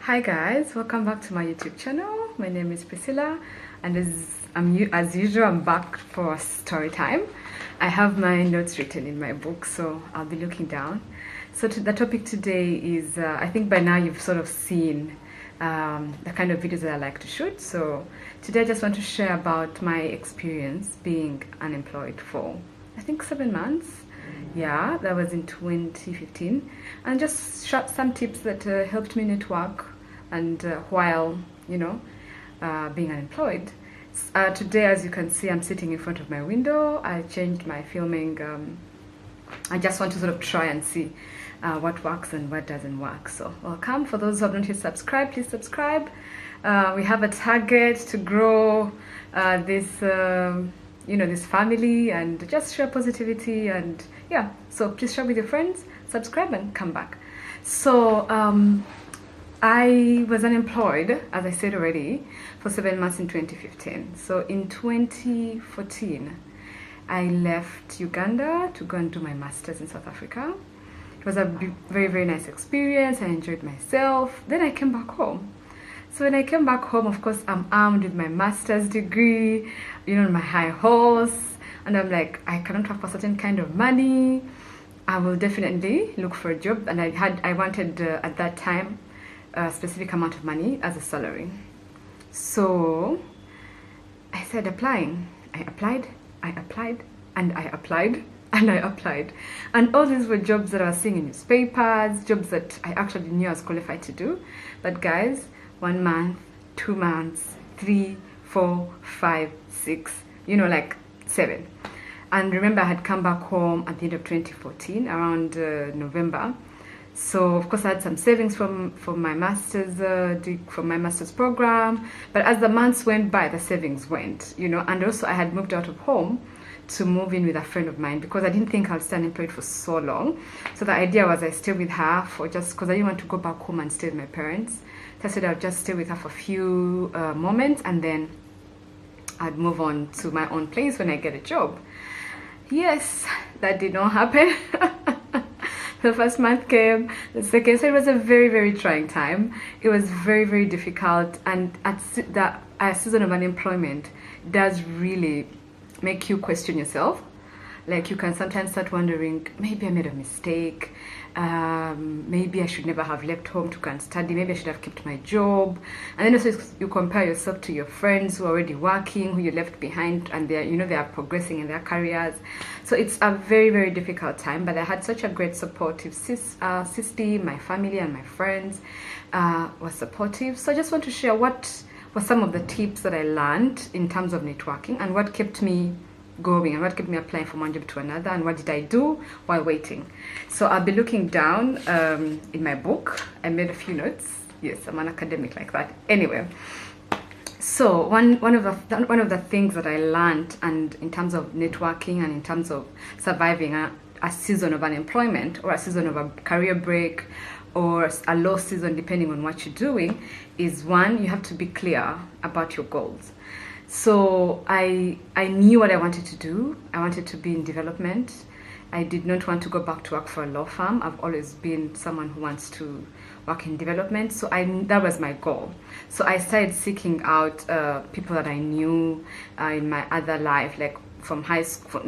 Hi guys, welcome back to my YouTube channel. My name is Priscilla, and as usual, I'm back for a story time. I have my notes written in my book, so I'll be looking down. So the topic today is, I think by now you've sort of seen the kind of videos that I like to shoot. So today I just want to share about my experience being unemployed for, I think, 7 months. Yeah, that was in 2015, and just share some tips that helped me network and while being unemployed. Today, as you can see, I'm sitting in front of my window. I changed my filming. I just want to sort of try and see what works and what doesn't work. So welcome. For those who have not yet subscribed, please subscribe. We have a target to grow this family and just share positivity, and yeah, so please share with your friends, subscribe, and come back. So I was unemployed, as I said already, for 7 months in 2015. So in 2014 I left Uganda to go and do my master's in South Africa. It was a very, very nice experience. I enjoyed myself. Then I came back home. So when I came back home, of course, I'm armed with my master's degree, my high horse, and I'm like, I cannot have a certain kind of money. I will definitely look for a job, and I wanted at that time a specific amount of money as a salary. So I started applying. I applied, and I applied, and I applied. And all these were jobs that I was seeing in newspapers, jobs that I actually knew I was qualified to do. But guys, 1 month, 2 months, 3, 4, 5, 6, like 7. And remember, I had come back home at the end of 2014, around November. So of course I had some savings from my master's program. But as the months went by, the savings went, and also I had moved out of home to move in with a friend of mine because I didn't think I'll stay unemployed for so long. So the idea was I stay with her for just because I didn't want to go back home and stay with my parents. So I said I'll just stay with her for a few moments, and then I'd move on to my own place when I get a job. Yes, that did not happen. The first month came, the second, so it was a very, very trying time. It was very, very difficult, and a season of unemployment does really make you question yourself. Like, you can sometimes start wondering, maybe I made a mistake, maybe I should never have left home to go and study, maybe I should have kept my job. And then also you compare yourself to your friends who are already working, who you left behind, and they are progressing in their careers. So it's a very, very difficult time, but I had such a great supportive system. My family and my friends were supportive. So I just want to share what were some of the tips that I learned in terms of networking, and what kept me going, and what kept me applying from one job to another, and what did I do while waiting. So I'll be looking down in my book. I made a few notes. Yes, I'm an academic like that. Anyway, so one of the things that I learned, and in terms of networking and in terms of surviving a season of unemployment, or a season of a career break, or a low season depending on what you're doing, is one, you have to be clear about your goals. So I knew what I wanted to do. I wanted to be in development. I did not want to go back to work for a law firm. I've always been someone who wants to work in development. So that was my goal. So I started seeking out people that I knew in my other life, like from high school,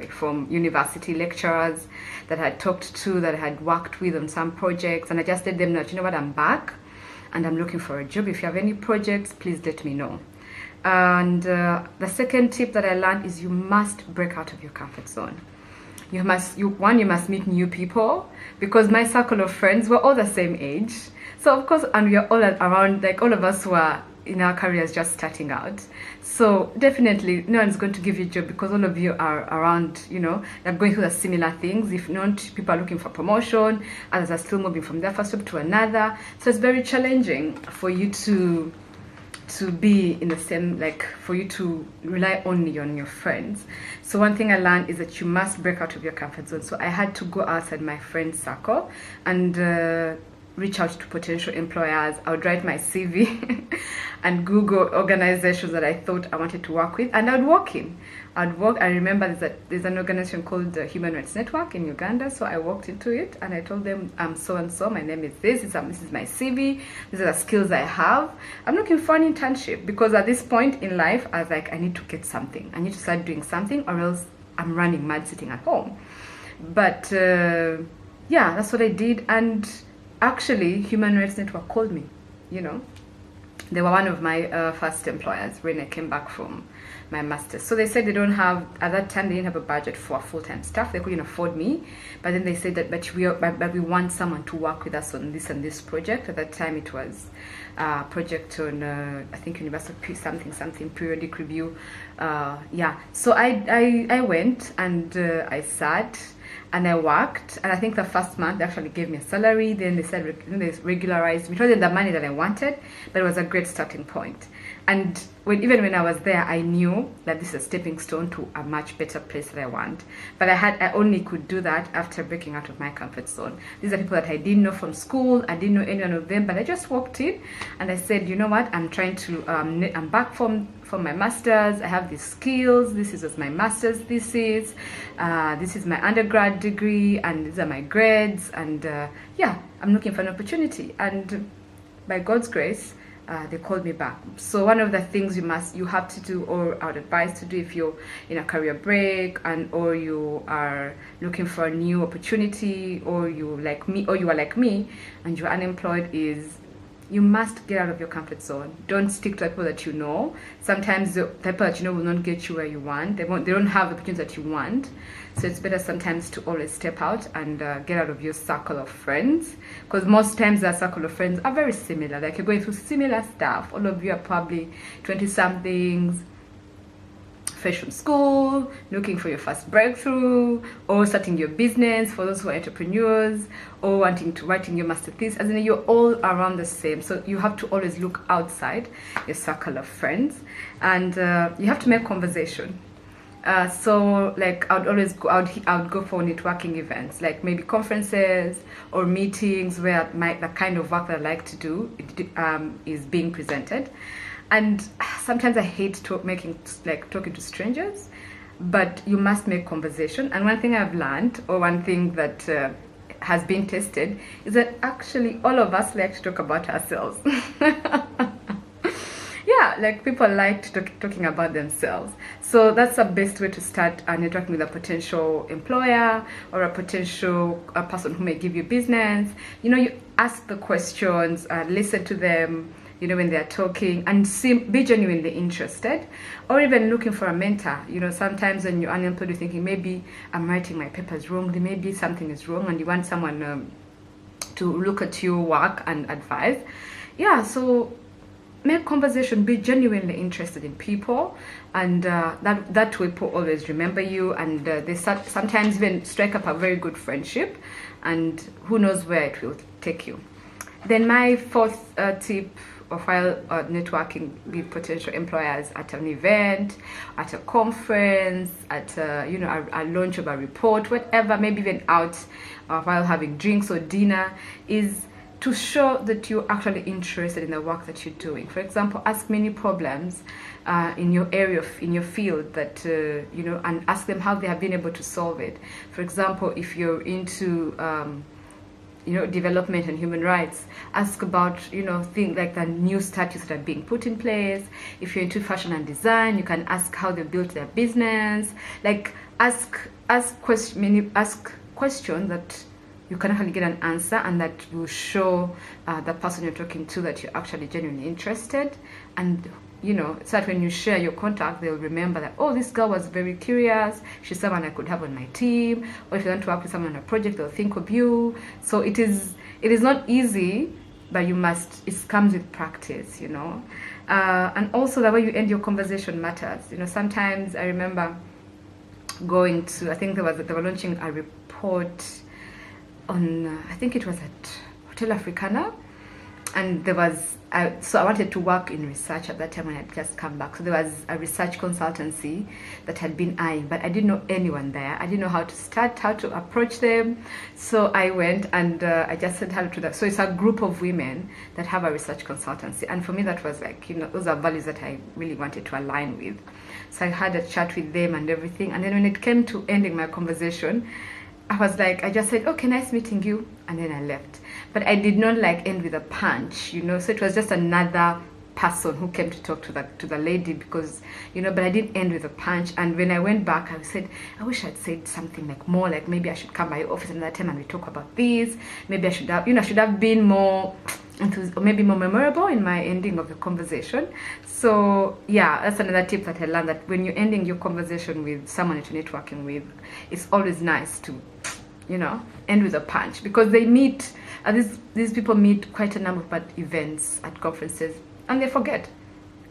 from university lecturers that I had talked to, that I had worked with on some projects. And I just let them know, you know what, I'm back and I'm looking for a job. If you have any projects, please let me know. And the second tip that I learned is you must break out of your comfort zone. You must meet new people, because my circle of friends were all the same age. So of course, and we are all around, like all of us who are in our careers just starting out. So definitely no one's going to give you a job, because all of you are around, they're going through the similar things. If not, people are looking for promotion, others are still moving from their first job to another. So it's very challenging for you to be in the same, like, for you to rely only on your friends. So one thing I learned is that you must break out of your comfort zone. So I had to go outside my friend circle, and reach out to potential employers. I would write my CV and Google organizations that I thought I wanted to work with, and I'd walk in. I remember there's an organization called the Human Rights Network in Uganda, so I walked into it and I told them, I'm so and so, my name is this is my CV, these are the skills I have. I'm looking for an internship, because at this point in life, I was like, I need to get something. I need to start doing something, or else I'm running mad sitting at home. But yeah, that's what I did. And actually, Human Rights Network called me, you know. They were one of my first employers when I came back from my master's. So they said they don't have, at that time, they didn't have a budget for full-time staff. They couldn't afford me. But then they said that, but we want someone to work with us on this and this project. At that time, it was a project on, I think, Universal something periodic review. Yeah. So I went and I sat and I worked, and I think the first month they actually gave me a salary. Then they said they regularized me. It wasn't the money that I wanted, but it was a great starting point. And even when I was there, I knew that this is a stepping stone to a much better place that I want. But I only could do that after breaking out of my comfort zone. These are people that I didn't know from school. I didn't know any one of them, but I just walked in and I said, you know what? I'm trying to. I'm back from my master's. I have these skills. This is what my master's thesis. This is my undergrad degree, and these are my grades. And yeah, I'm looking for an opportunity. And by God's grace, they called me back. So one of the things you have to do, or I would advise to do if you're in a career break or you are looking for a new opportunity, or you are like me and you're unemployed, is you must get out of your comfort zone. Don't stick to people that you know. Sometimes the people that you know will not get you where you want. They don't have the opportunities that you want. So it's better sometimes to always step out and get out of your circle of friends, because most times that circle of friends are very similar. Like, you're going through similar stuff. All of you are probably 20-somethings, fresh from school, looking for your first breakthrough, or starting your business for those who are entrepreneurs, or writing your master thesis. As in, you're all around the same. So you have to always look outside your circle of friends, and you have to make conversation. So like I would go for networking events, like maybe conferences or meetings where the kind of work that I like to do is being presented. And sometimes I hate talking to strangers, but you must make conversation. And one thing I've learned, or one thing that has been tested, is that actually all of us like to talk about ourselves. Yeah, like people like talking about themselves. So that's the best way to start networking with a potential employer or a potential person who may give you business. You know, you ask the questions, listen to them, you know, when they're talking, and be genuinely interested, or even looking for a mentor. You know, sometimes when you're unemployed, you're thinking, maybe I'm writing my papers wrongly, maybe something is wrong, and you want someone to look at your work and advise. Yeah, so make conversation, be genuinely interested in people, and that way people always remember you, and they sometimes even strike up a very good friendship, and who knows where it will take you. Then my fourth tip of while networking with potential employers, at an event, at a conference, at a launch of a report, whatever, maybe even out while having drinks or dinner, is to show that you're actually interested in the work that you're doing. For example, ask many problems in your area, in your field, that and ask them how they have been able to solve it. For example, if you're into development and human rights, ask about things like the new statutes that are being put in place. If you're into fashion and design, you can ask how they built their business. Like, ask questions that you can actually get an answer, and that will show the person you're talking to that you're actually genuinely interested. And so that when you share your contact, they'll remember that, oh, this girl was very curious, she's someone I could have on my team. Or if you want to work with someone on a project, they'll think of you. So it is not easy, but it comes with practice, and also the way you end your conversation matters. Sometimes I remember going to, I think they were launching a report on, I think it was at Hotel Africana, and there was so I wanted to work in research at that time when I had just come back. So there was a research consultancy that had been eyeing, but I didn't know anyone there. I didn't know how to start, how to approach them. So I went and I just said hello to them. So it's a group of women that have a research consultancy, and for me that was like, you know, those are values that I really wanted to align with. So I had a chat with them and everything, and then when it came to ending my conversation, I was like, I just said, okay, nice meeting you, and then I left. But I did not like end with a punch, you know. So it was just another person who came to talk to the lady, because, you know, but I didn't end with a punch. And when I went back, I said, I wish I'd said something like more, like maybe I should come by your office another time and we talk about this. Maybe I should have, you know, I should have been more or maybe more memorable in my ending of the conversation. So yeah, that's another tip that I learned, that when you're ending your conversation with someone that you're networking with, it's always nice to, you know, end with a punch, because they meet these people meet quite a number of events, at conferences, and they forget,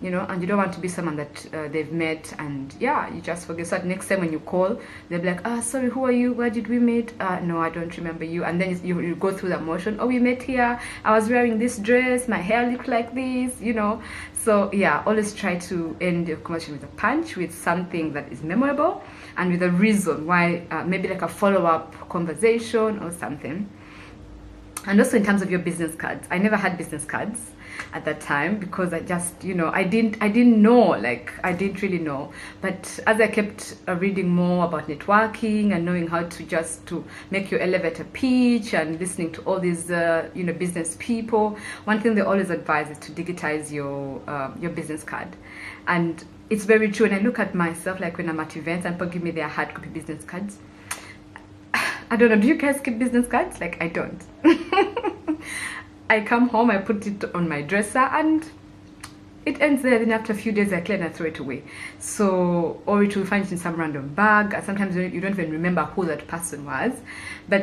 you know, and you don't want to be someone that they've met and yeah, you just forget. So next time when you call, they'll be like, sorry, who are you, where did we meet? No, I don't remember you. And then you go through the motion. Oh, we met here, I was wearing this dress, my hair looked like this, you know. So yeah, always try to end your conversation with a punch, with something that is memorable, and with a reason why, maybe like a follow-up conversation or something. And also in terms of your business cards, I never had business cards at that time, because I just, you know, I didn't know, like I didn't really know. But as I kept reading more about networking and knowing how to just to make your elevator pitch and listening to all these you know, business people, one thing they always advise is to digitize your business card. And it's very true. And I look at myself, like when I'm at events and people give me their hard copy business cards, I don't know, do you guys keep business cards? Like, I don't. I come home, I put it on my dresser, and it ends there. Then after a few days, I clean and throw it away. So, or it will find it in some random bag. And sometimes you don't even remember who that person was. But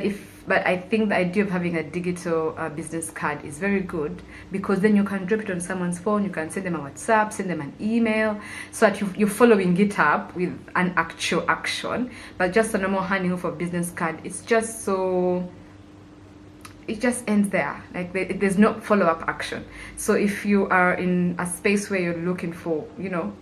I think the idea of having a digital business card is very good, because then you can drop it on someone's phone, you can send them a WhatsApp, send them an email, so that you're following it up with an actual action. But just a normal handing off a business card, it's just so, it just ends there. Like there's no follow-up action. So if you are in a space where you're looking for, you know,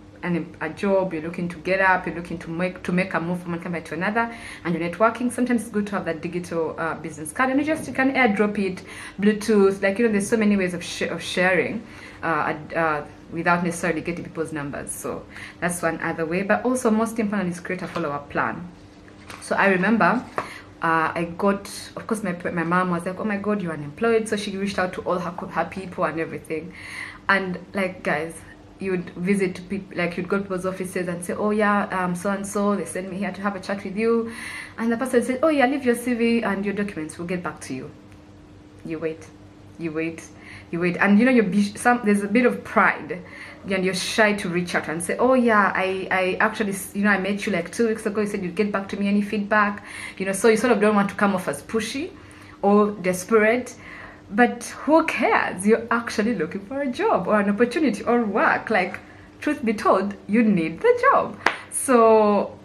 a job, you're looking to get up, you're looking to make a move from one company to another, and you're networking, sometimes it's good to have that digital business card, and you can airdrop it, Bluetooth, like, you know, there's so many ways of sharing without necessarily getting people's numbers. So that's one other way. But also, most important is create a follow-up plan. So I remember I got, of course, my mom was like, oh my god, you're unemployed. So she reached out to all her people and everything. And like, guys, you'd visit people, like you'd go to people's offices and say, oh yeah, so and so, they sent me here to have a chat with you. And the person said, oh yeah, leave your CV and your documents, we'll get back to you. You wait, and you know, there's a bit of pride, and you're shy to reach out and say, oh yeah, I actually, you know, I met you like 2 weeks ago, you said you'd get back to me, any feedback, you know. So you sort of don't want to come off as pushy or desperate. But who cares? You're actually looking for a job or an opportunity or work. Like, truth be told, you need the job. So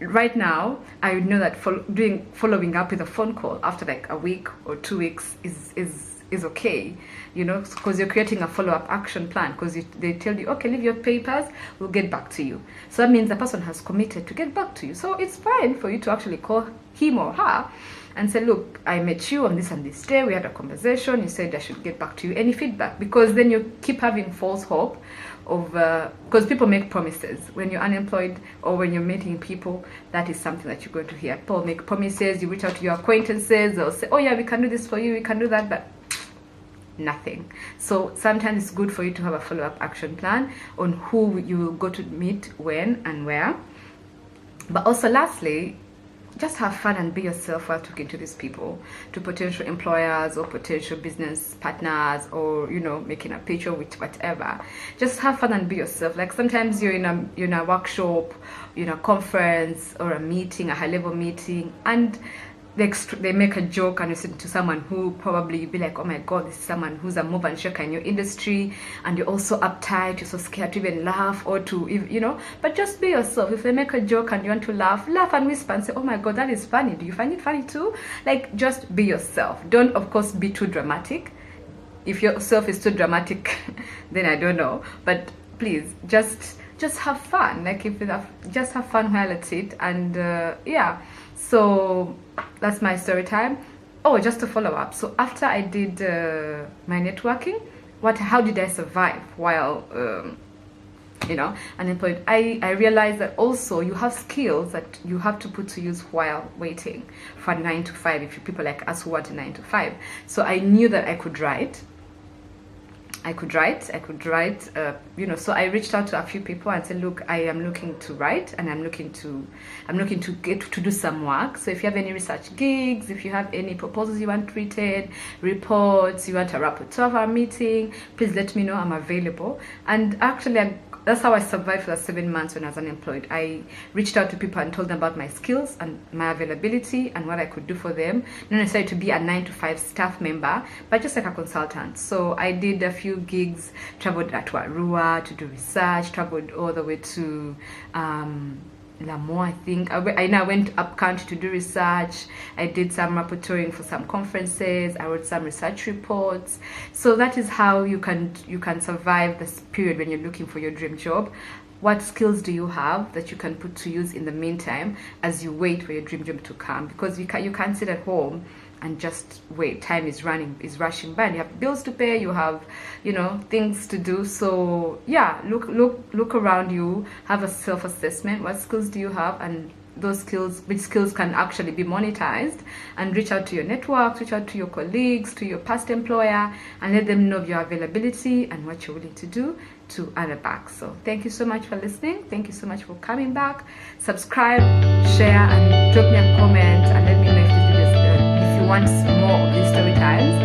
right now, I would know that following up with a phone call after like a week or 2 weeks is okay, you know, because you're creating a follow-up action plan, because they tell you, okay, leave your papers, we'll get back to you. So that means the person has committed to get back to you. So it's fine for you to actually call him or her and say, look, I met you on this and this day, we had a conversation, you said I should get back to you, any feedback? Because then you keep having false hope of, because people make promises. When you're unemployed or when you're meeting people, that is something that you're going to hear. People make promises, you reach out to your acquaintances, they'll say, oh yeah, we can do this for you, we can do that, but nothing. So sometimes it's good for you to have a follow-up action plan on who you will go to meet, when and where. But also, lastly, just have fun and be yourself while talking to these people, to potential employers or potential business partners, or, you know, making a pitch or with whatever. Just have fun and be yourself. Like, sometimes you're in a workshop, in a conference or a meeting, a high-level meeting, and they make a joke, and you say to someone who probably be like, oh my god, this is someone who's a mover and shaker in your industry, and you're also uptight, you're so scared to even laugh or to, you know. But just be yourself. If they make a joke and you want to laugh and whisper and say, oh my god, that is funny, do you find it funny too? Like, just be yourself. Don't, of course, be too dramatic. if yourself is too dramatic, then I don't know. But please, just have fun. Like, if you have, just have fun while at it. And yeah, so that's my story time. Oh, just to follow up. So after I did my networking, how did I survive while unemployed? I realized that also you have skills that you have to put to use while waiting for a 9 to 5, if you people like us who want a 9 to 5. So I knew that I could write, so I reached out to a few people and said, look, I am looking to write, and I'm looking to get to do some work. So if you have any research gigs, if you have any proposals you want written, reports, you want a rapporteur for a meeting, please let me know. I'm available. And actually, that's how I survived for the 7 months when I was unemployed. I reached out to people and told them about my skills and my availability and what I could do for them. Not necessarily to be a 9 to 5 staff member, but just like a consultant. So I did a few gigs, traveled to Arua to do research, traveled all the way to Lamo, I think. I now went up country to do research. I did some rapporteuring for some conferences. I wrote some research reports. So that is how you can survive this period when you're looking for your dream job. What skills do you have that you can put to use in the meantime as you wait for your dream job to come? Because you can't sit at home and just wait. Time is rushing by, and you have bills to pay, you have things to do. So yeah, look around you, have a self-assessment. What skills do you have, and those skills, which skills can actually be monetized, and reach out to your networks, reach out to your colleagues, to your past employer, and let them know of your availability and what you're willing to do to earn it back. So thank you so much for listening. Thank you so much for coming back. Subscribe, share, and drop me a comment, and let me know if this video, if you want more of these story times.